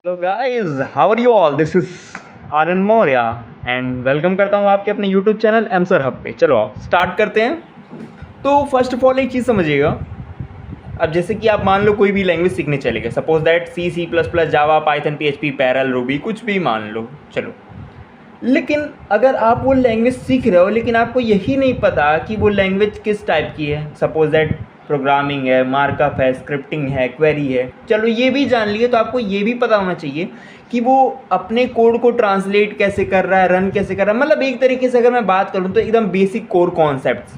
Hello guys, how are you all? This is Anand Maurya and welcome करता हूँ आपके अपने यूट्यूब चैनल एमसर हब पे। चलो आप स्टार्ट करते हैं। तो फर्स्ट ऑफ ऑल एक चीज़ समझिएगा। अब जैसे कि आप मान लो कोई भी लैंग्वेज सीखने चले गए, suppose that C plus plus, Java, Python, PHP, Perl, Ruby, कुछ भी मान लो। चलो, लेकिन अगर आप वो लैंग्वेज सीख रहे हो लेकिन आपको यही नहीं पता कि वो लैंग्वेज किस टाइप की है, सपोज दैट प्रोग्रामिंग है, मार्कअप है, स्क्रिप्टिंग है, क्वेरी है, चलो ये भी जान लिए, तो आपको ये भी पता होना चाहिए कि वो अपने कोड को ट्रांसलेट कैसे कर रहा है, रन कैसे कर रहा है। मतलब एक तरीके से अगर मैं बात करूँ तो एकदम बेसिक कोर कॉन्सेप्ट्स।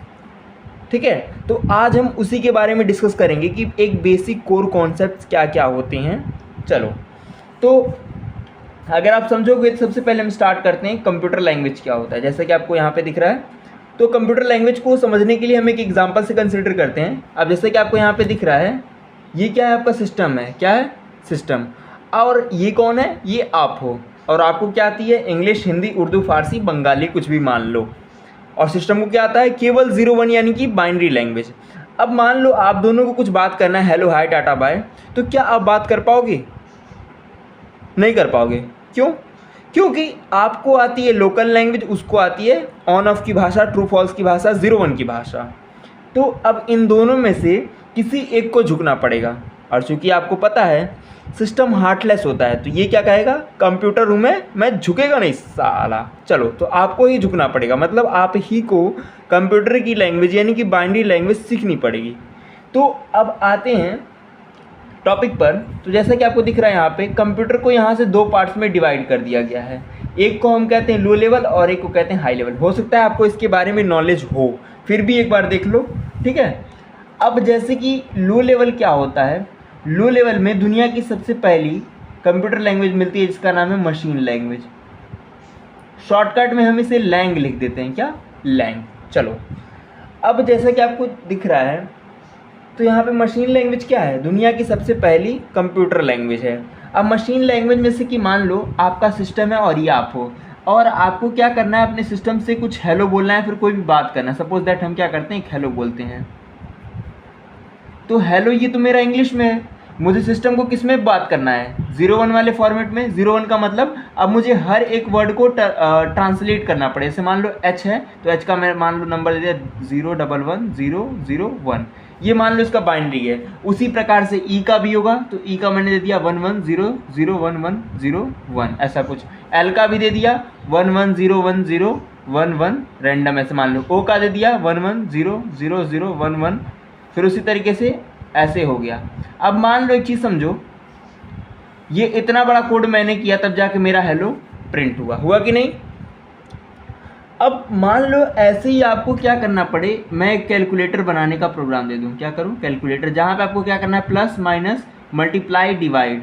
ठीक है, तो आज हम उसी के बारे में डिस्कस करेंगे कि एक बेसिक कोर कॉन्सेप्ट्स क्या क्या होते हैं। चलो, तो अगर आप समझोगे तो सबसे पहले हम स्टार्ट करते हैं कंप्यूटर लैंग्वेज क्या होता है। जैसा कि आपको यहाँ पे दिख रहा है, तो कंप्यूटर लैंग्वेज को समझने के लिए हम एक एग्जांपल से कंसिडर करते हैं। अब जैसे कि आपको यहाँ पे दिख रहा है, ये क्या है? आपका सिस्टम है। क्या है? सिस्टम। और ये कौन है? ये आप हो। और आपको क्या आती है? इंग्लिश, हिंदी, उर्दू, फारसी, बंगाली, कुछ भी मान लो। और सिस्टम को क्या आता है? केवल 0 1, यानी कि बाइनरी लैंग्वेज। अब मान लो आप दोनों को कुछ बात करना है, हेलो, हाय, टाटा, बाय, तो क्या आप बात कर पाओगे? नहीं कर पाओगे। क्यों? क्योंकि आपको आती है लोकल लैंग्वेज, उसको आती है ऑन ऑफ की भाषा, ट्रू फॉल्स की भाषा, 0 1 की भाषा। तो अब इन दोनों में से किसी एक को झुकना पड़ेगा। और चूंकि आपको पता है सिस्टम हार्टलेस होता है, तो ये क्या कहेगा? कंप्यूटर हूँ मैं झुकेगा नहीं साला। चलो, तो आपको ही झुकना पड़ेगा, मतलब आप ही को कंप्यूटर की लैंग्वेज यानी कि बाइनरी लैंग्वेज सीखनी पड़ेगी। तो अब आते हैं टॉपिक पर। तो जैसा कि आपको दिख रहा है यहाँ पे, कंप्यूटर को यहाँ से दो पार्ट्स में डिवाइड कर दिया गया है। एक को हम कहते हैं लो लेवल और एक को कहते हैं हाई लेवल। हो सकता है आपको इसके बारे में नॉलेज हो, फिर भी एक बार देख लो। ठीक है, अब जैसे कि लो लेवल क्या होता है, लो लेवल में दुनिया की सबसे पहली कंप्यूटर लैंग्वेज मिलती है जिसका नाम है मशीन लैंग्वेज। शॉर्टकट में हम इसे लैंग लिख देते हैं। क्या? लैंग। चलो, अब जैसा कि आपको दिख रहा है, तो यहाँ पे मशीन लैंग्वेज क्या है? दुनिया की सबसे पहली कंप्यूटर लैंग्वेज है। अब मशीन लैंग्वेज में से कि मान लो आपका सिस्टम है और ये आप हो, और आपको क्या करना है? अपने सिस्टम से कुछ हेलो बोलना है, फिर कोई भी बात करना है। सपोज दैट हम क्या करते हैं? एक हेलो बोलते हैं। तो हेलो ये तो मेरा इंग्लिश में है, मुझे सिस्टम को किस में बात करना है? 0 1 वाले फॉर्मेट में। 0 1 का मतलब अब मुझे हर एक वर्ड को ट्रांसलेट करना पड़े। जैसे मान लो एच है, तो एच का मैं मान लो नंबर दे दिया 0 1 1 0 0 1, ये मान लो इसका बाइनरी है। उसी प्रकार से ई का भी होगा, तो ई का मैंने दे दिया 1 1 0 0 1 1 0 1, ऐसा कुछ। एल का भी दे दिया 1 1 0 1 0 1 1, रैंडम ऐसे मान लो। ओ का दे दिया 1 1 0 0 0 1 1, फिर उसी तरीके से ऐसे हो गया। अब मान लो एक चीज़ समझो, ये इतना बड़ा कोड मैंने किया तब जाके मेरा हेलो प्रिंट हुआ कि नहीं? अब मान लो ऐसे ही आपको क्या करना पड़े, मैं एक कैलकुलेटर बनाने का प्रोग्राम दे दूं। क्या करूं? कैलकुलेटर, जहां पे आपको क्या करना है? प्लस माइनस मल्टीप्लाई डिवाइड,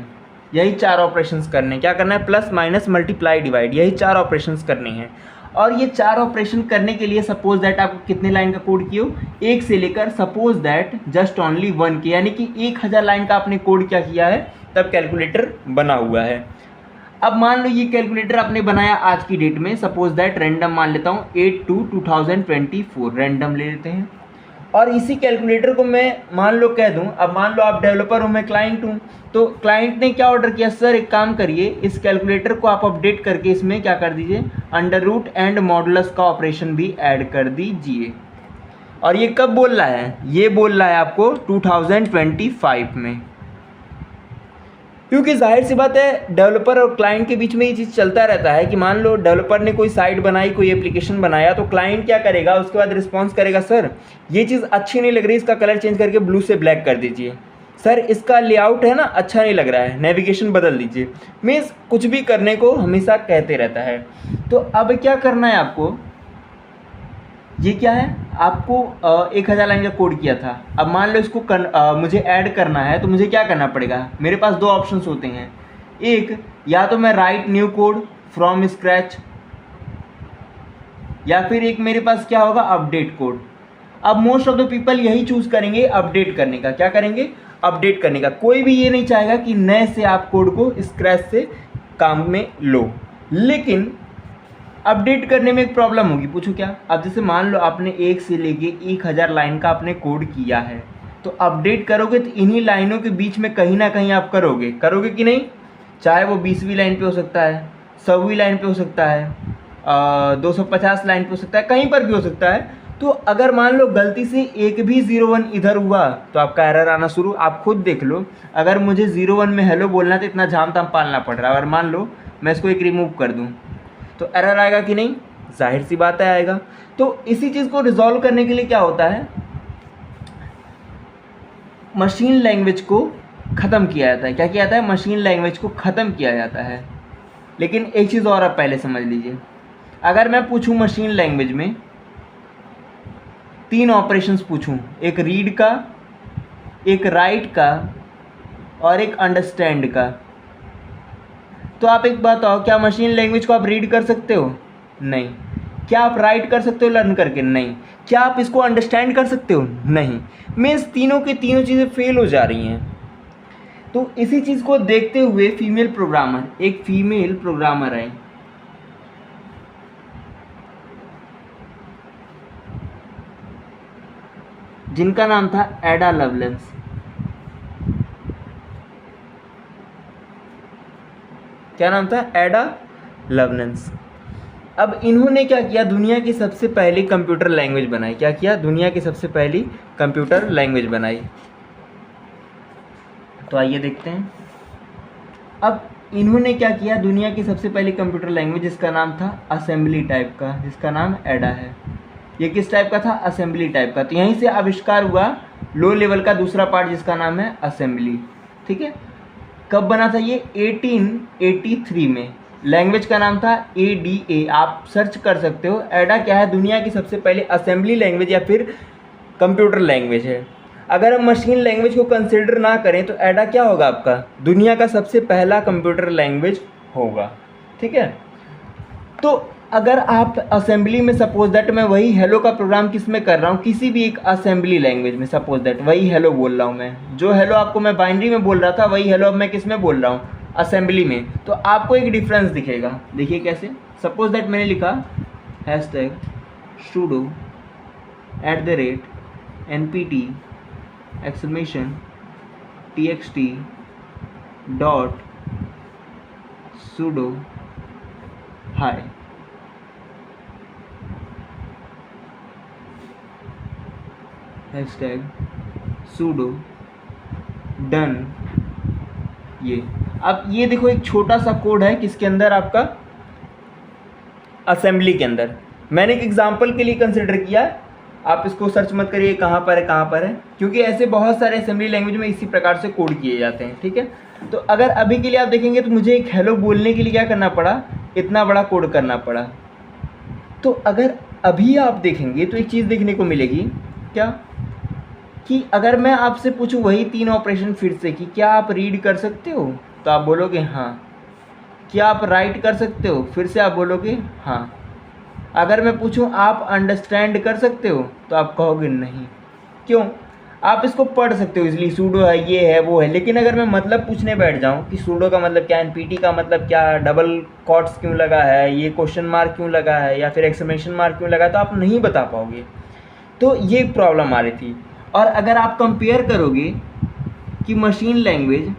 यही 4 ऑपरेशंस करने हैं। क्या करना है? प्लस माइनस मल्टीप्लाई डिवाइड, यही 4 ऑपरेशंस करने हैं। और ये 4 ऑपरेशन करने के लिए सपोज दैट आपको कितने लाइन का कोड किया हो? 1 से लेकर सपोज दैट जस्ट ओनली 1 के, यानी कि 1000 लाइन का आपने कोड क्या किया है, तब कैलकुलेटर बना हुआ है। अब मान लो ये कैलकुलेटर आपने बनाया आज की डेट में, सपोज दैट रैंडम मान लेता हूँ 8/2/2024, रैंडम ले लेते हैं। और इसी कैलकुलेटर को मैं मान लो कह दूं, अब मान लो आप डेवलपर हो, मैं क्लाइंट हूं, तो क्लाइंट ने क्या ऑर्डर किया? सर एक काम करिए, इस कैलकुलेटर को आप अपडेट करके इसमें क्या कर दीजिए? अंडर रूट एंड मॉडुलस का ऑपरेशन भी ऐड कर दीजिए। और ये कब बोल रहा है? ये बोल रहा है आपको 2025 में, क्योंकि जाहिर सी बात है डेवलपर और क्लाइंट के बीच में ये चीज़ चलता रहता है कि मान लो डेवलपर ने कोई साइट बनाई, कोई एप्लीकेशन बनाया, तो क्लाइंट क्या करेगा? उसके बाद रिस्पॉन्स करेगा, सर ये चीज़ अच्छी नहीं लग रही, इसका कलर चेंज करके ब्लू से ब्लैक कर दीजिए। सर इसका लेआउट है ना अच्छा नहीं लग रहा है, नेविगेशन बदल दीजिए। मीन्स कुछ भी करने को हमेशा कहते रहता है। तो अब क्या करना है आपको? ये क्या है? आपको 1000 लाइन का कोड किया था। अब मान लो इसको मुझे ऐड करना है, तो मुझे क्या करना पड़ेगा? मेरे पास दो ऑप्शंस होते हैं। एक, या तो मैं right new code from scratch, या फिर एक मेरे पास क्या होगा? Update code. अब मोस्ट ऑफ द पीपल यही चूज करेंगे अपडेट करने का। क्या करेंगे? अपडेट करने का। कोई भी ये नहीं चाहेगा कि नए से आप कोड को स्क्रैच से काम में लो, लेकिन अपडेट करने में एक प्रॉब्लम होगी। पूछो क्या? अब जैसे मान लो आपने 1 से लेके 1000 लाइन का आपने कोड किया है, तो अपडेट करोगे तो इन्हीं लाइनों के बीच में कहीं ना कहीं आप करोगे कि नहीं? चाहे वो 20वीं लाइन पे हो सकता है, 100वीं लाइन पे हो सकता है, 250 लाइन पे हो सकता है, कहीं पर भी हो सकता है। तो अगर मान लो गलती से एक भी 01 इधर हुआ तो आपका एरर आना शुरू। आप खुद देख लो, अगर मुझे 01 में हेलो बोलना है तो इतना झाम ताम पालना पड़ रहा है, और मान लो मैं इसको एक रिमूव कर दूँ तो एरर आएगा कि नहीं? जाहिर सी बात है आएगा। तो इसी चीज़ को रिजॉल्व करने के लिए क्या होता है, मशीन लैंग्वेज को ख़त्म किया जाता है। क्या किया जाता है? मशीन लैंग्वेज को ख़त्म किया जाता है। लेकिन एक चीज़ और आप पहले समझ लीजिए, अगर मैं पूछूं मशीन लैंग्वेज में 3 ऑपरेशंस पूछूं, एक रीड का, एक राइट का और एक अंडरस्टैंड का, तो आप एक बात बताओ, क्या मशीन लैंग्वेज को आप रीड कर सकते हो? नहीं। क्या आप राइट कर सकते हो लर्न करके? नहीं। क्या आप इसको अंडरस्टैंड कर सकते हो? नहीं। मीन्स तीनों की तीनों चीज़ें फेल हो जा रही हैं। तो इसी चीज़ को देखते हुए एक फीमेल प्रोग्रामर है, जिनका नाम था एडा लवलेंस। क्या नाम था? एडा लवलेंस। अब इन्होंने क्या किया, दुनिया की सबसे पहली कंप्यूटर लैंग्वेज बनाई। क्या किया? दुनिया की सबसे पहली कंप्यूटर लैंग्वेज बनाई। तो आइए देखते हैं। अब इन्होंने क्या किया, दुनिया की सबसे पहली कंप्यूटर लैंग्वेज जिसका नाम था असेंबली टाइप का, जिसका नाम एडा है। ये किस टाइप का था? असेंबली टाइप का। तो यहीं से आविष्कार हुआ लो लेवल का दूसरा पार्ट जिसका नाम है असेंबली। ठीक है। कब बना था ये? 1883 में। लैंग्वेज का नाम था ADA। आप सर्च कर सकते हो। एडा क्या है? दुनिया की सबसे पहले असेंबली लैंग्वेज या फिर कंप्यूटर लैंग्वेज है। अगर हम मशीन लैंग्वेज को कंसिडर ना करें तो एडा क्या होगा आपका? दुनिया का सबसे पहला कंप्यूटर लैंग्वेज होगा। ठीक है। तो अगर आप असेंबली में सपोज दैट मैं वही हेलो का प्रोग्राम किस में कर रहा हूँ, किसी भी एक असेंबली लैंग्वेज में सपोज दैट वही हेलो बोल रहा हूँ मैं, जो हेलो आपको मैं बाइनरी में बोल रहा था वही हेलो अब मैं किस में बोल रहा हूँ? असेंबली में। तो आपको एक डिफरेंस दिखेगा। देखिए कैसे। सपोज दैट मैंने लिखा #sudo @npt !txt .sudo hi। #sudo done। ये अब ये देखो एक छोटा सा कोड है किसके अंदर? आपका असेंबली के अंदर। मैंने एक एग्जांपल के लिए कंसिडर किया, आप इसको सर्च मत करिए कहाँ पर है कहाँ पर है, क्योंकि ऐसे बहुत सारे असेंबली लैंग्वेज में इसी प्रकार से कोड किए जाते हैं। ठीक है। तो अगर अभी के लिए आप देखेंगे तो मुझे एक हेलो बोलने के लिए क्या करना पड़ा? इतना बड़ा कोड करना पड़ा। तो अगर अभी आप देखेंगे तो एक चीज़ देखने को मिलेगी, क्या कि अगर मैं आपसे पूछूं वही 3 ऑपरेशन फिर से कि क्या आप रीड कर सकते हो, तो आप बोलोगे हाँ। क्या आप राइट कर सकते हो? फिर से आप बोलोगे हाँ। अगर मैं पूछूं आप अंडरस्टैंड कर सकते हो, तो आप कहोगे नहीं। क्यों? आप इसको पढ़ सकते हो इसलिए, सूडो है, ये है, वो है। लेकिन अगर मैं मतलब पूछने बैठ जाऊं कि सूडो का मतलब क्या है, एनपीटी का मतलब क्या है, डबल कॉट्स क्यों लगा है, ये क्वेश्चन मार्क क्यों लगा है, या फिर एक्सक्लेमेशन मार्क क्यों लगा है, तो आप नहीं बता पाओगे। तो ये प्रॉब्लम आ रही थी। और अगर आप कंपेयर करोगे कि machine language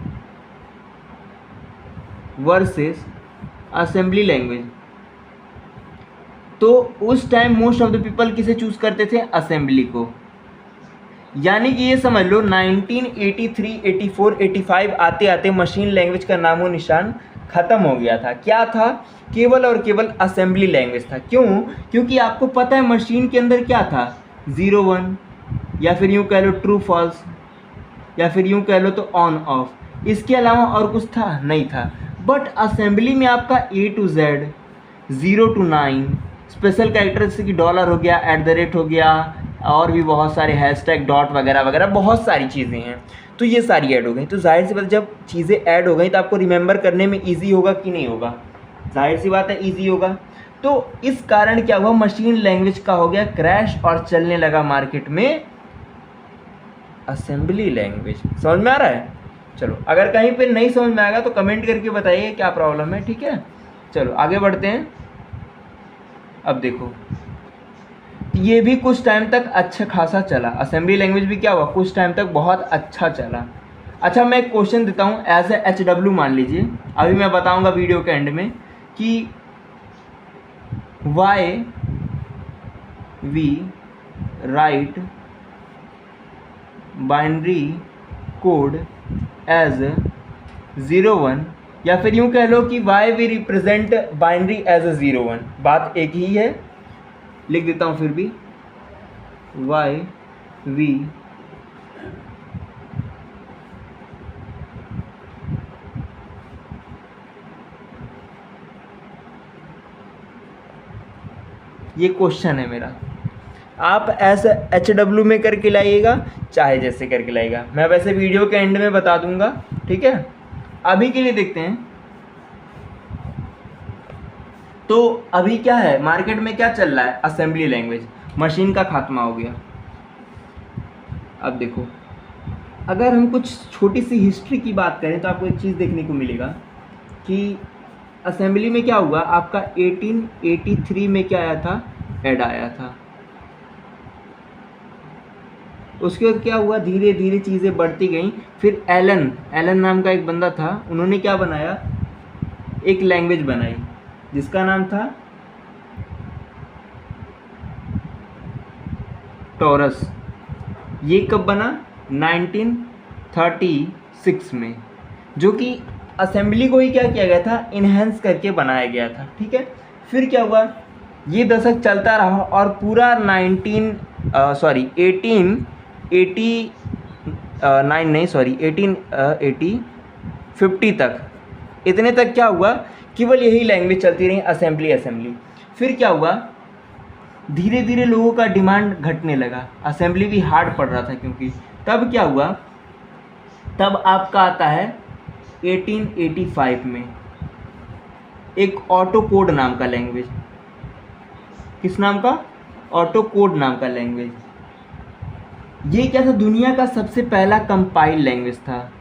versus assembly language, तो उस time most of the people किसे चूज करते थे? असेंबली को। यानी कि ये समझ लो 1983, 84, 85 आते आते मशीन लैंग्वेज का नामो निशान ख़त्म हो गया था। क्या था? केवल और केवल असेंबली लैंग्वेज था। क्यों? क्योंकि आपको पता है मशीन के अंदर क्या था? 01, या फिर यूँ कह लो ट्रू फॉल्स, या फिर यूँ कह लो तो ऑन ऑफ। इसके अलावा और कुछ था? नहीं था। बट असेंबली में आपका A to Z, 0 to 9, special character जैसे कि डॉलर हो गया, @ हो गया, और भी बहुत सारे हैशटैग, डॉट वगैरह वगैरह बहुत सारी चीज़ें हैं। तो ये सारी ऐड हो गई। तो जाहिर सी बात जब चीज़ें ऐड हो गई तो आपको रिमेंबर करने में ईजी होगा कि नहीं होगा? जाहिर सी बात है ईजी होगा। तो इस कारण क्या हुआ? मशीन लैंग्वेज का हो गया क्रैश और चलने लगा मार्केट में असेंबली लैंग्वेज। समझ में आ रहा है? चलो, अगर कहीं पे नहीं समझ में आएगा तो कमेंट करके बताइए क्या प्रॉब्लम है। ठीक है। चलो आगे बढ़ते हैं। अब देखो ये भी कुछ टाइम तक अच्छा खासा चला। असेंबली लैंग्वेज भी क्या हुआ? कुछ टाइम तक बहुत अच्छा चला। अच्छा मैं एक क्वेश्चन देता हूँ एज ए HW मान लीजिए, अभी मैं बताऊँगा वीडियो के एंड में कि why we write binary code as 01, या फिर यूँ कह लो कि why we represent binary as 01, बात एक ही है, लिख देता हूँ फिर भी वाई वी ये क्वेश्चन है मेरा, आप ऐसा HW में करके लाइएगा चाहे जैसे करके लाइएगा, मैं वैसे वीडियो के एंड में बता दूंगा, ठीक है। अभी के लिए देखते हैं तो अभी क्या है मार्केट में, क्या चल रहा है, असेंबली लैंग्वेज, मशीन का खात्मा हो गया। अब देखो अगर हम कुछ छोटी सी हिस्ट्री की बात करें तो आपको एक चीज़ देखने को मिलेगा कि असेंबली में क्या हुआ, आपका 1883 में क्या आया था, ऐड आया था। उसके बाद क्या हुआ, धीरे धीरे चीज़ें बढ़ती गई। फिर एलन नाम का एक बंदा था, उन्होंने क्या बनाया, एक लैंग्वेज बनाई जिसका नाम था टॉरस। ये कब बना, 1936 में, जो कि असेंबली को ही क्या किया गया था, इन्हेंस करके बनाया गया था, ठीक है। फिर क्या हुआ, ये दशक चलता रहा और पूरा 1850 तक, इतने तक क्या हुआ, केवल यही लैंग्वेज चलती रही, असेंबली। फिर क्या हुआ, धीरे धीरे लोगों का डिमांड घटने लगा, असेंबली भी हार्ड पड़ रहा था क्योंकि तब क्या हुआ, तब आपका आता है 1885 में एक ऑटो कोड नाम का लैंग्वेज। किस नाम का, ऑटो कोड नाम का लैंग्वेज। ये क्या था, दुनिया का सबसे पहला कंपाइल्ड लैंग्वेज था,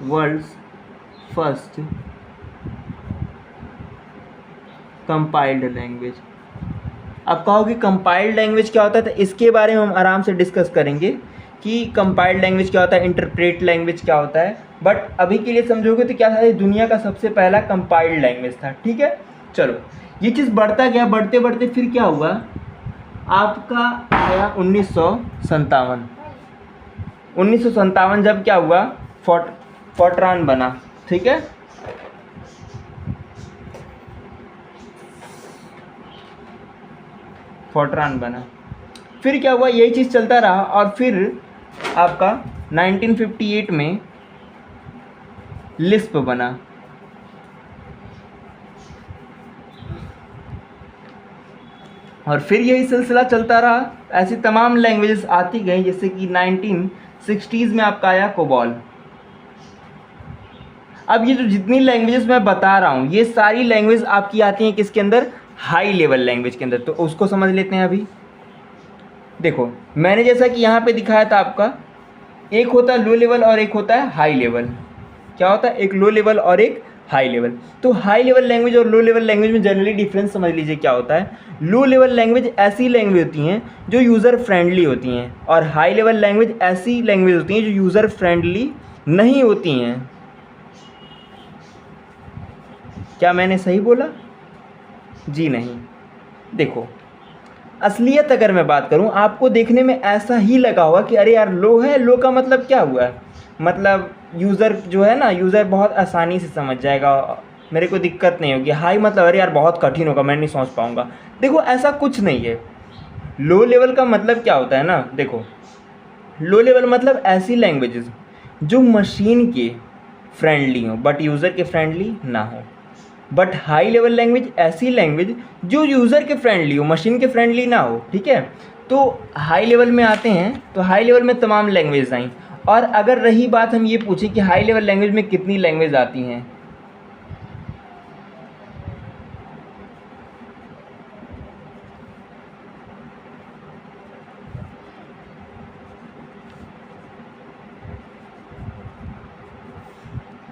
वर्ल्ड्स फर्स्ट कंपाइल्ड लैंग्वेज। अब कहोगे कंपाइल्ड लैंग्वेज क्या होता है, तो इसके बारे में हम आराम से डिस्कस करेंगे कि कंपाइल्ड लैंग्वेज क्या होता है, इंटरप्रेट लैंग्वेज क्या होता है। बट अभी के लिए समझोगे तो क्या था, ये दुनिया का सबसे पहला कंपाइल्ड लैंग्वेज था, ठीक है। चलो ये चीज़ बढ़ता गया, बढ़ते बढ़ते फिर क्या हुआ, आपका आया 1957 जब क्या हुआ, फोर्ट्रान बना, ठीक है। फोर्ट्रान बना, फिर क्या हुआ, यही चीज़ चलता रहा और फिर आपका 1958 में लिस्प बना। और फिर यही सिलसिला चलता रहा, ऐसी तमाम लैंग्वेजेस आती गई, जैसे कि 1960s में आपका आया कोबॉल। अब ये जो जितनी लैंग्वेजेस मैं बता रहा हूँ, ये सारी लैंग्वेज आपकी आती हैं किसके अंदर, हाई लेवल लैंग्वेज के अंदर। तो उसको समझ लेते हैं। अभी देखो मैंने जैसा कि यहाँ पे दिखाया था आपका, एक होता है लो लेवल और एक होता है हाई लेवल। क्या होता है, एक लो लेवल और एक हाई लेवल। तो हाई लेवल लैंग्वेज और लो लेवल लैंग्वेज में जनरली डिफरेंस समझ लीजिए क्या होता है। लो लेवल लैंग्वेज ऐसी लैंग्वेज होती हैं जो यूज़र फ्रेंडली होती हैं, और हाई लेवल लैंग्वेज ऐसी लैंग्वेज होती हैं जो यूज़र फ्रेंडली नहीं होती हैं। क्या मैंने सही बोला? जी नहीं। देखो असलियत अगर मैं बात करूं, आपको देखने में ऐसा ही लगा होगा कि अरे यार लो है, लो का मतलब क्या हुआ है, मतलब यूज़र जो है ना, यूज़र बहुत आसानी से समझ जाएगा, मेरे को दिक्कत नहीं होगी। हाई मतलब अरे यार बहुत कठिन होगा, मैं नहीं समझ पाऊंगा। देखो ऐसा कुछ नहीं है। लो लेवल का मतलब क्या होता है ना, देखो लो लेवल मतलब ऐसी लैंग्वेजेस जो मशीन के फ्रेंडली हो बट यूज़र के फ्रेंडली ना हो। बट हाई लेवल लैंग्वेज ऐसी लैंग्वेज जो यूज़र के फ्रेंडली हो, मशीन के फ्रेंडली ना हो, ठीक है। तो हाई लेवल में आते हैं, तो हाई लेवल में तमाम लैंग्वेज आई। और अगर रही बात हम ये पूछें कि हाई लेवल लैंग्वेज में कितनी लैंग्वेज आती हैं,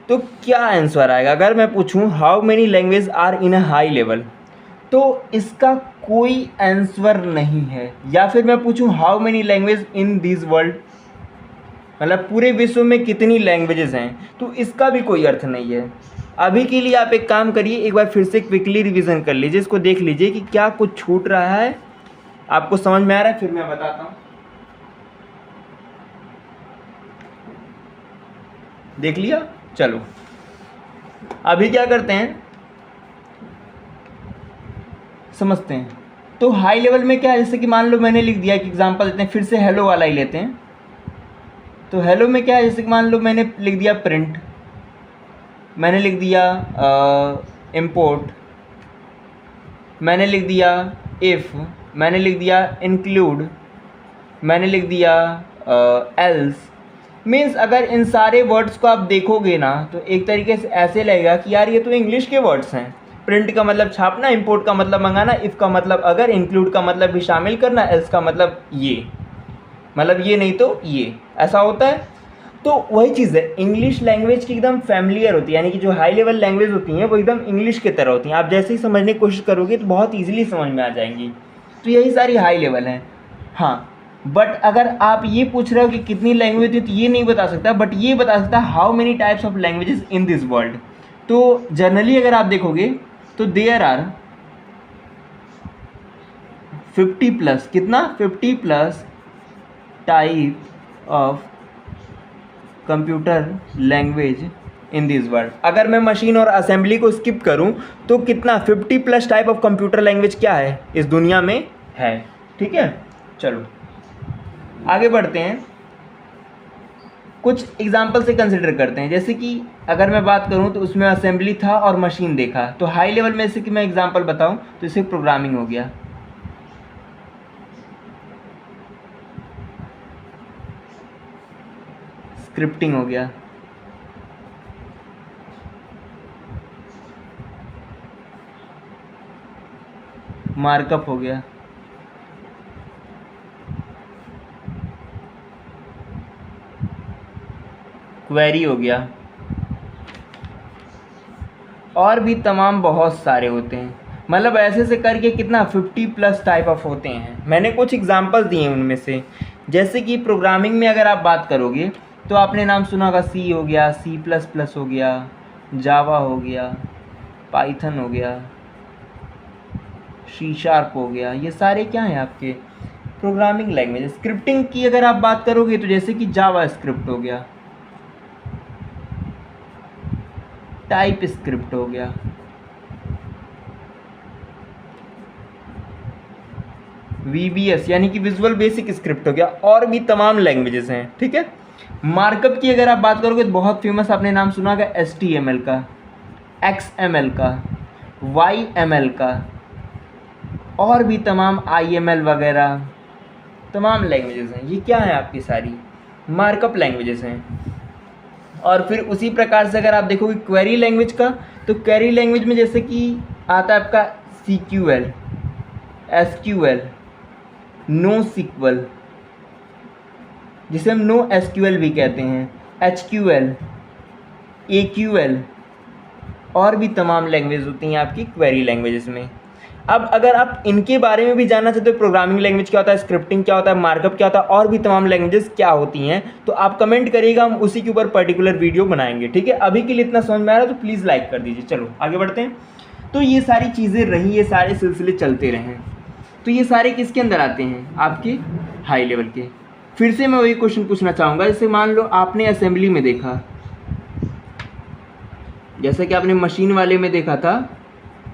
तो क्या आंसर आएगा। अगर मैं पूछूं how many language are in a high level, तो इसका कोई आंसर नहीं है। या फिर मैं पूछूं how many language in this world, मतलब पूरे विश्व में कितनी लैंग्वेजेस हैं, तो इसका भी कोई अर्थ नहीं है। अभी के लिए आप एक काम करिए, एक बार फिर से क्विकली रिवीजन कर लीजिए, इसको देख लीजिए कि क्या कुछ छूट रहा है, आपको समझ में आ रहा है, फिर मैं बताता हूँ। देख लिया? चलो अभी क्या करते हैं, समझते हैं। तो हाई लेवल में क्या है, जैसे कि मान लो मैंने लिख दिया, एक एग्जांपल देते हैं, फिर से हेलो वाला ही लेते हैं। तो हेलो में क्या है, जैसे कि मान लो मैंने लिख दिया प्रिंट, मैंने लिख दिया इंपोर्ट, मैंने लिख दिया इफ़, मैंने लिख दिया इंक्लूड, मैंने लिख दिया एल्स। मीन्स अगर इन सारे वर्ड्स को आप देखोगे ना, तो एक तरीके से ऐसे लगेगा कि यार ये तो इंग्लिश के वर्ड्स हैं। प्रिंट का मतलब छापना, इंपोर्ट का मतलब मंगाना, इफ़ का मतलब अगर, इंक्लूड का मतलब भी शामिल करना, एल्स का मतलब ये, मतलब ये नहीं तो ये, ऐसा होता है। तो वही चीज़ है, इंग्लिश लैंग्वेज की एकदम फैमिलियर होती है, यानी कि जो हाई लेवल लैंग्वेज होती हैं वो एकदम इंग्लिश की तरह होती हैं। आप जैसे ही समझने की कोशिश करोगे तो बहुत ईजिली समझ में आ जाएंगी। तो यही सारी हाई लेवल हैं। हाँ, बट अगर आप ये पूछ रहे हो कि कितनी लैंग्वेज होती है, तो ये नहीं बता सकता, बट ये बता सकता how many types of languages in this world. तो जनरली अगर आप देखोगे तो देयर आर 50+, कितना 50+ type of computer language in this world. अगर मैं मशीन और असेंबली को स्किप करूं तो कितना 50+ टाइप ऑफ कंप्यूटर लैंग्वेज क्या है इस दुनिया में है। ठीक है, चलो आगे बढ़ते हैं, कुछ एग्जाम्पल से कंसिडर करते हैं। जैसे कि अगर मैं बात करूं तो उसमें असेंबली था और मशीन देखा, तो हाई लेवल में जैसे कि मैं एग्जाम्पल बताऊं तो इसे प्रोग्रामिंग हो गया, स्क्रिप्टिंग हो गया, मार्कअप हो गया, क्वेरी हो गया, और भी तमाम बहुत सारे होते हैं। मतलब ऐसे से करके कितना 50+ टाइप ऑफ होते हैं। मैंने कुछ एग्जांपल दिए उनमें से। जैसे कि प्रोग्रामिंग में अगर आप बात करोगे तो आपने नाम सुना होगा, सी हो गया, C++ हो गया, जावा हो गया, पाइथन हो गया, C# हो गया। ये सारे क्या हैं आपके प्रोग्रामिंग लैंग्वेज। स्क्रिप्टिंग की अगर आप बात करोगे तो जैसे कि जावा स्क्रिप्ट हो गया, टाइप स्क्रिप्ट हो गया, VBS यानी कि विजुअल बेसिक स्क्रिप्ट हो गया, और भी तमाम लैंग्वेजेस हैं। ठीक है, मार्कअप की अगर आप बात करोगे तो बहुत फेमस आपने नाम सुना होगा HTML का, XML का, YML का, और भी तमाम IML वगैरह तमाम लैंग्वेजेस हैं। ये क्या है आपकी सारी मार्कअप लैंग्वेजेस हैं। और फिर उसी प्रकार से अगर आप देखोगे क्वेरी लैंग्वेज का, तो क्वेरी लैंग्वेज में जैसे कि आता है आपका CQL, SQL, NoSQL, जिसे हम NoSQL भी कहते हैं, HQL, AQL, और भी तमाम लैंग्वेज होती हैं आपकी क्वेरी लैंग्वेजेस में। अब अगर आप इनके बारे में भी जानना चाहते हो, प्रोग्रामिंग लैंग्वेज क्या होता है, स्क्रिप्टिंग क्या होता है, मार्कअप क्या होता है, और भी तमाम लैंग्वेजेस क्या होती हैं, तो आप कमेंट करिएगा, हम उसी के ऊपर पर्टिकुलर वीडियो बनाएंगे। ठीक है, अभी के लिए इतना समझ में आ रहा है तो प्लीज़ लाइक कर दीजिए। चलो आगे बढ़ते हैं। तो ये सारी चीज़ें रही, ये सारे सिलसिले चलते रहें। तो ये सारे किसके अंदर आते हैं, आपके हाई लेवल के। फिर से मैं वही क्वेश्चन पूछना चाहूँगा, जैसे मान लो आपने असेंबली में देखा, जैसा कि आपने मशीन वाले में देखा था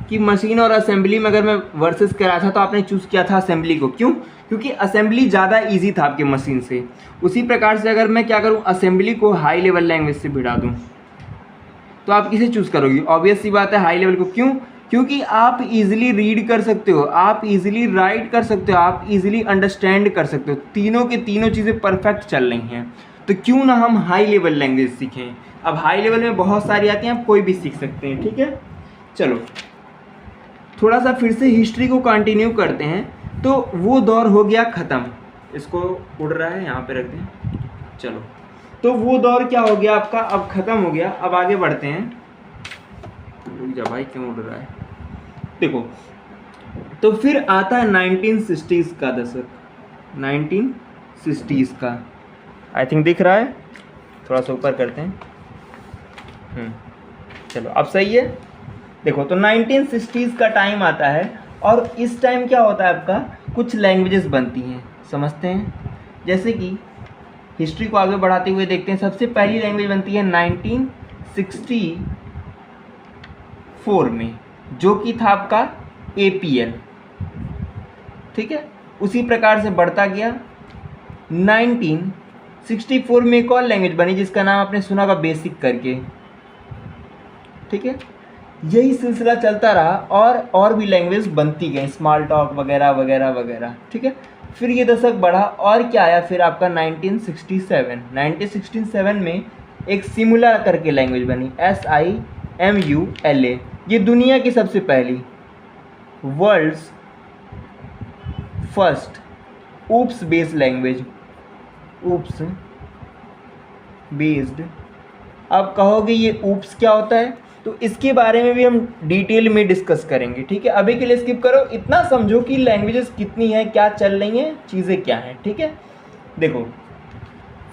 कि मशीन और असेंबली में अगर मैं वर्सेस करा था तो आपने चूज़ किया था असेंबली को। क्यों? क्योंकि असेंबली ज़्यादा इजी था आपके मशीन से। उसी प्रकार से अगर मैं क्या करूँ, असेंबली को हाई लेवल लैंग्वेज से भिड़ा दूँ, तो आप किसे चूज़ करोगे? ऑब्वियस सी बात है हाई लेवल को। क्यों? क्योंकि आप इजीली रीड कर सकते हो, आप इजीली राइट कर सकते हो, आप इजीली अंडरस्टैंड कर सकते हो। तीनों के तीनों चीज़ें परफेक्ट चल रही हैं, तो क्यों ना हम हाई लेवल लैंग्वेज सीखें। अब हाई लेवल में बहुत सारी आती हैं, आप कोई भी सीख सकते हैं। ठीक है, चलो थोड़ा सा फिर से हिस्ट्री को कंटिन्यू करते हैं। तो वो दौर हो गया ख़त्म, इसको उड़ रहा है यहाँ पे रख दें। चलो, तो वो दौर क्या हो गया आपका, अब ख़त्म हो गया। अब आगे बढ़ते हैं। रुक जा भाई, क्यों उड़ रहा है? देखो, तो फिर आता है 1960s का दशक, 1960s का। आई थिंक दिख रहा है, थोड़ा सा ऊपर करते हैं। चलो अब सही है। देखो तो 1960s का टाइम आता है और इस टाइम क्या होता है आपका, कुछ लैंग्वेजेस बनती हैं, समझते हैं। जैसे कि हिस्ट्री को आगे बढ़ाते हुए देखते हैं, सबसे पहली लैंग्वेज बनती है 1964 में, जो कि था आपका APL, ठीक है। उसी प्रकार से बढ़ता गया, 1964 में एक और लैंग्वेज बनी जिसका नाम आपने सुना होगा बेसिक करके, ठीक है। यही सिलसिला चलता रहा और भी लैंग्वेज बनती गई, स्मॉल टॉक वगैरह वगैरह वगैरह, ठीक है। फिर ये दशक बढ़ा और क्या आया फिर आपका 1967 में एक सिमुला करके लैंग्वेज बनी, SIMULA। ये दुनिया की सबसे पहली, world's first OOPs based language, OOPs based. अब कहोगे ये ऊप्स क्या होता है, तो इसके बारे में भी हम डिटेल में डिस्कस करेंगे, ठीक है। अभी के लिए स्किप करो, इतना समझो कि लैंग्वेजेस कितनी हैं, क्या चल रही हैं, चीज़ें क्या हैं, ठीक है। देखो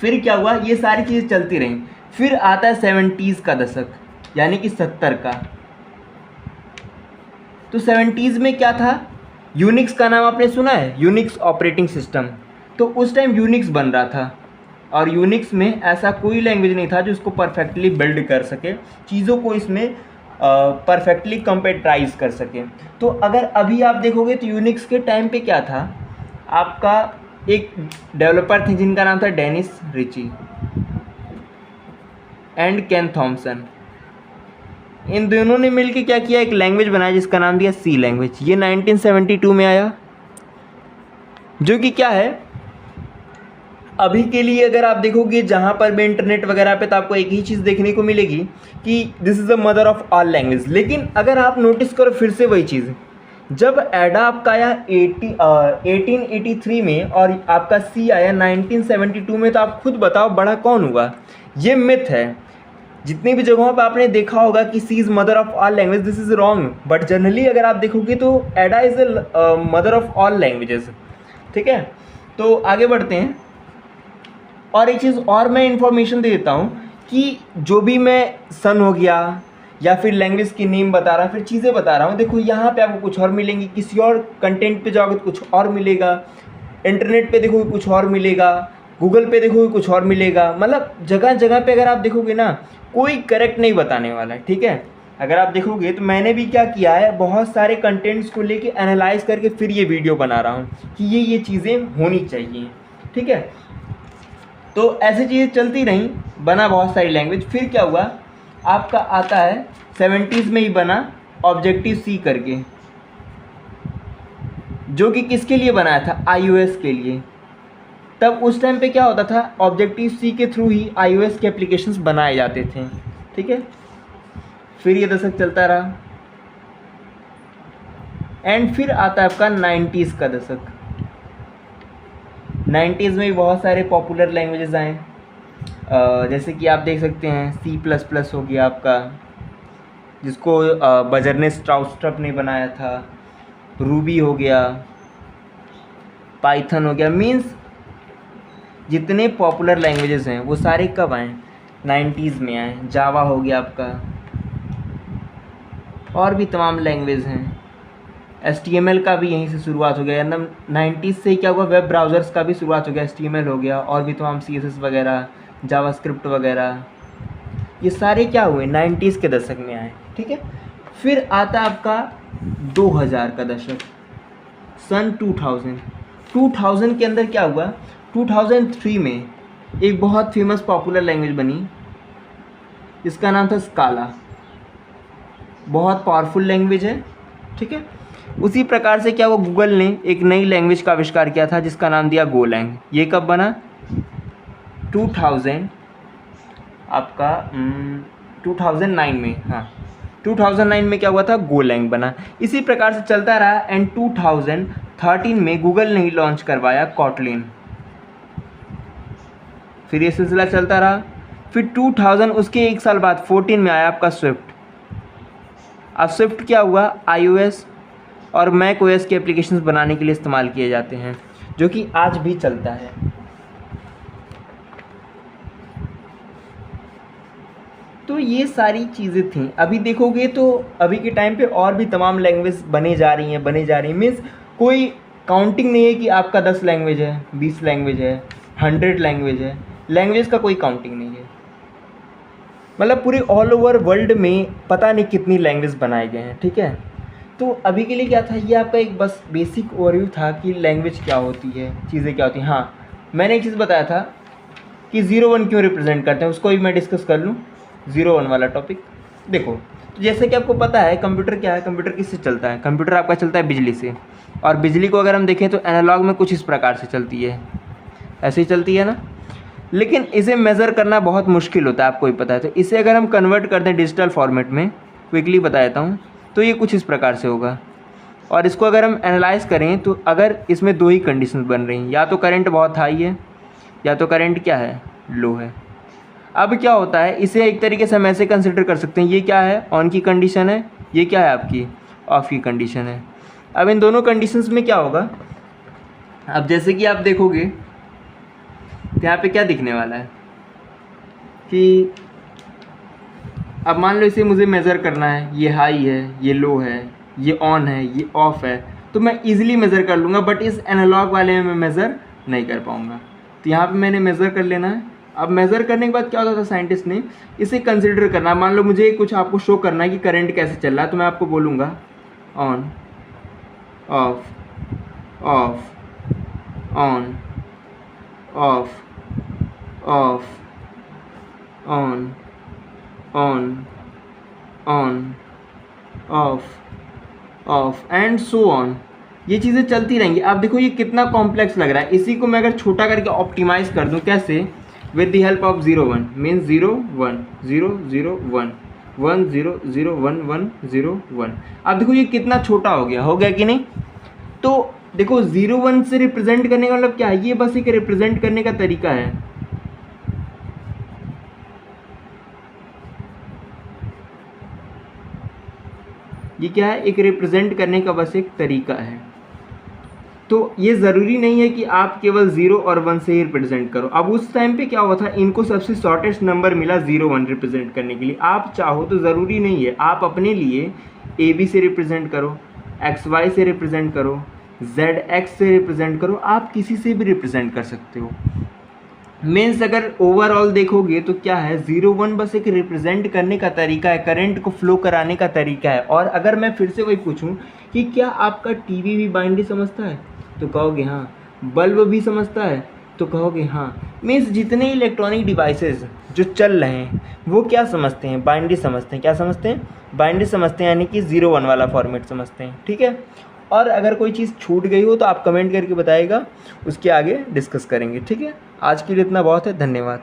फिर क्या हुआ, ये सारी चीज़ें चलती रहीं। फिर आता है 70s का दशक, यानी कि 70 का। तो 70s में क्या था, यूनिक्स का नाम आपने सुना है, यूनिक्स ऑपरेटिंग सिस्टम। तो उस टाइम यूनिक्स बन रहा था और यूनिक्स में ऐसा कोई लैंग्वेज नहीं था जो इसको परफेक्टली बिल्ड कर सके, चीज़ों को इसमें परफेक्टली कंप्यूटराइज कर सके। तो अगर अभी आप देखोगे तो यूनिक्स के टाइम पे क्या था, आपका एक डेवलपर थे जिनका नाम था Dennis Ritchie and Ken Thompson. इन दोनों ने मिलकर क्या किया, एक लैंग्वेज बनाया जिसका नाम दिया सी लैंग्वेज। ये 1972 में आया, जो कि क्या है, अभी के लिए अगर आप देखोगे जहाँ पर भी इंटरनेट वगैरह पे, तो आपको एक ही चीज़ देखने को मिलेगी कि this is the mother of all language. लेकिन अगर आप नोटिस करो फिर से वही चीज़, जब एडा आपका आया 1883 में और आपका सी आया 1972 में, तो आप खुद बताओ बड़ा कौन हुआ। ये मिथ है, जितनी भी जगहों पर आपने देखा होगा कि C is mother of all language, this is wrong. But generally अगर आप देखोगे तो Ada is the mother of all languages, ठीक है। तो आगे बढ़ते हैं। और एक चीज़ और मैं इन्फॉर्मेशन दे देता हूँ कि जो भी मैं सन हो गया या फिर लैंग्वेज की नेम बता रहा, फिर चीज़ें बता रहा हूँ, देखो यहाँ पे आपको कुछ और मिलेंगी, किसी और कंटेंट पे जाओगे तो कुछ और मिलेगा, इंटरनेट पे देखोगे कुछ और मिलेगा, गूगल पे देखोगे कुछ और मिलेगा। मतलब जगह जगह पे अगर आप देखोगे ना, कोई करेक्ट नहीं बताने वाला है, ठीक है। अगर आप देखोगे तो मैंने भी क्या किया है, बहुत सारे कंटेंट्स को लेके एनालाइज करके फिर ये वीडियो बना रहा हूँ कि ये चीज़ें होनी चाहिए, ठीक है। तो ऐसी चीज़ें चलती रहीं, बना बहुत सारी लैंग्वेज। फिर क्या हुआ, आपका आता है 70s में ही बना ऑब्जेक्टिव सी करके, जो कि किसके लिए बनाया था, iOS के लिए। तब उस टाइम पे क्या होता था, ऑब्जेक्टिव सी के थ्रू ही iOS के एप्लीकेशंस बनाए जाते थे, ठीक है। फिर ये दशक चलता रहा एंड फिर आता है आपका 90s का दशक। 90s में भी बहुत सारे पॉपुलर लैंग्वेजेस आए, जैसे कि आप देख सकते हैं C++ हो गया आपका, जिसको बजरने स्ट्राउस्ट्रप ने बनाया था, रूबी हो गया, पाइथन हो गया। मीन्स जितने पॉपुलर लैंग्वेजेस हैं वो सारे कब आए, 90s में आए। जावा हो गया आपका, और भी तमाम लैंग्वेज हैं। HTML का भी यहीं से शुरुआत हो गया, 90s से क्या हुआ, वेब ब्राउज़र्स का भी शुरुआत हो गया, HTML हो गया, और भी तमाम CSS वगैरह, जावास्क्रिप्ट वगैरह, ये सारे क्या हुए 90s के दशक में आए, ठीक है। फिर आता आपका 2000 का दशक, सन 2000 के अंदर क्या हुआ, 2003 में एक बहुत फेमस पॉपुलर लैंग्वेज बनी, इसका नाम था स्काला। बहुत पावरफुल लैंग्वेज है, ठीक है। उसी प्रकार से क्या हुआ, गूगल ने एक नई लैंग्वेज का आविष्कार किया था जिसका नाम दिया गोलैंग। ये कब बना, 2000 आपका 2009 में, हाँ 2009 में क्या हुआ था, गोलैंग बना। इसी प्रकार से चलता रहा एंड 2013 में गूगल ने ही लॉन्च करवाया कॉटलिन। फिर ये सिलसिला चलता रहा। फिर 2000 उसके एक साल बाद 14 में आया आपका स्विफ्ट। अब स्विफ्ट क्या हुआ, iOS और मैक OS के एप्लीकेशंस बनाने के लिए इस्तेमाल किए जाते हैं, जो कि आज भी चलता है। तो ये सारी चीज़ें थी। अभी देखोगे तो अभी के टाइम पे और भी तमाम लैंग्वेज बने जा रही हैं मीन्स कोई काउंटिंग नहीं है कि आपका 10 लैंग्वेज है, 20 लैंग्वेज है, 100 लैंग्वेज है। लैंग्वेज का कोई काउंटिंग नहीं है। मतलब पूरे ऑल ओवर वर्ल्ड में पता नहीं कितनी लैंग्वेज बनाए गए हैं, ठीक है। तो अभी के लिए क्या था, ये आपका एक बस बेसिक ओवरव्यू था कि लैंग्वेज क्या होती है, चीज़ें क्या होती हैं। हाँ, मैंने एक चीज़ बताया था कि 0-1 क्यों रिप्रेजेंट करते हैं, उसको भी मैं डिस्कस कर लूँ। 0-1 वाला टॉपिक देखो, तो जैसे कि आपको पता है कंप्यूटर क्या है, कंप्यूटर किससे चलता है, कंप्यूटर आपका चलता है बिजली से। और बिजली को अगर हम देखें तो एनालॉग में कुछ इस प्रकार से चलती है, ऐसे ही चलती है ना। लेकिन इसे मेज़र करना बहुत मुश्किल होता है, आपको ही पता है। तो इसे अगर हम कन्वर्ट कर दें डिजिटल फॉर्मेट में, क्विकली बता देता हूँ, तो ये कुछ इस प्रकार से होगा। और इसको अगर हम एनालाइज करें तो अगर इसमें दो ही कंडीशन बन रही हैं, या तो करंट बहुत हाई है या तो करंट क्या है, लो है। अब क्या होता है, इसे एक तरीके से हम ऐसे कंसिडर कर सकते हैं, ये क्या है, ऑन की कंडीशन है, ये क्या है आपकी ऑफ की कंडीशन है। अब इन दोनों कंडीशंस में क्या होगा, अब जैसे कि आप देखोगे तो यहाँ पे क्या दिखने वाला है कि अब मान लो इसे मुझे मेज़र करना है, ये हाई है, ये लो है, ये ऑन है, ये ऑफ है, तो मैं इजीली मेज़र कर लूँगा। बट इस एनालॉग वाले में मैं मेज़र नहीं कर पाऊँगा। तो यहाँ पे मैंने मेज़र कर लेना है। अब मेज़र करने के बाद क्या होता था, साइंटिस्ट ने इसे कंसिडर करना। मान लो मुझे कुछ आपको शो करना है कि करंट कैसे चल रहा है, तो मैं आपको बोलूँगा on off of on off of on on on off of and so on. ये चीज़ें चलती रहेंगी। आप देखो ये कितना कॉम्प्लेक्स लग रहा है। इसी को मैं अगर छोटा करके ऑप्टिमाइज़ कर दूं, कैसे, with the help of 0-1 means 0-1 0-0-1 1-0-0-1 1-0-1। आप देखो ये कितना छोटा हो गया कि नहीं। तो देखो 0-1 से रिप्रेजेंट करने का मतलब क्या है, ये बस एक रिप्रेजेंट करने का तरीका है। ये क्या है, एक रिप्रेजेंट करने का बस एक तरीका है। तो ये ज़रूरी नहीं है कि आप केवल 0 और 1 से ही रिप्रेजेंट करो। अब उस टाइम पे क्या हुआ था, इनको सबसे शॉर्टेस्ट नंबर मिला 0-1 रिप्रेजेंट करने के लिए। आप चाहो तो ज़रूरी नहीं है, आप अपने लिए AB से रिप्रेजेंट करो, XY से रिप्रेजेंट करो, ZX से रिप्रेजेंट करो, आप किसी से भी रिप्रेजेंट कर सकते हो। मीन्स अगर ओवरऑल देखोगे तो क्या है, 0-1 बस एक रिप्रेजेंट करने का तरीका है, करंट को फ्लो कराने का तरीका है। और अगर मैं फिर से वही पूछूं कि क्या आपका टीवी भी बाइनरी समझता है, तो कहोगे हाँ। बल्ब भी समझता है, तो कहोगे हाँ। मीन्स जितने इलेक्ट्रॉनिक डिवाइसेस जो चल रहे हैं वो क्या समझते हैं, बाइनरी समझते हैं। क्या समझते हैं, बाइनरी समझते हैं, यानी कि 0-1 वाला फॉर्मेट समझते हैं, ठीक है। और अगर कोई चीज़ छूट गई हो तो आप कमेंट करके बताइएगा, उसके आगे डिस्कस करेंगे, ठीक है। आज के लिए इतना बहुत है, धन्यवाद।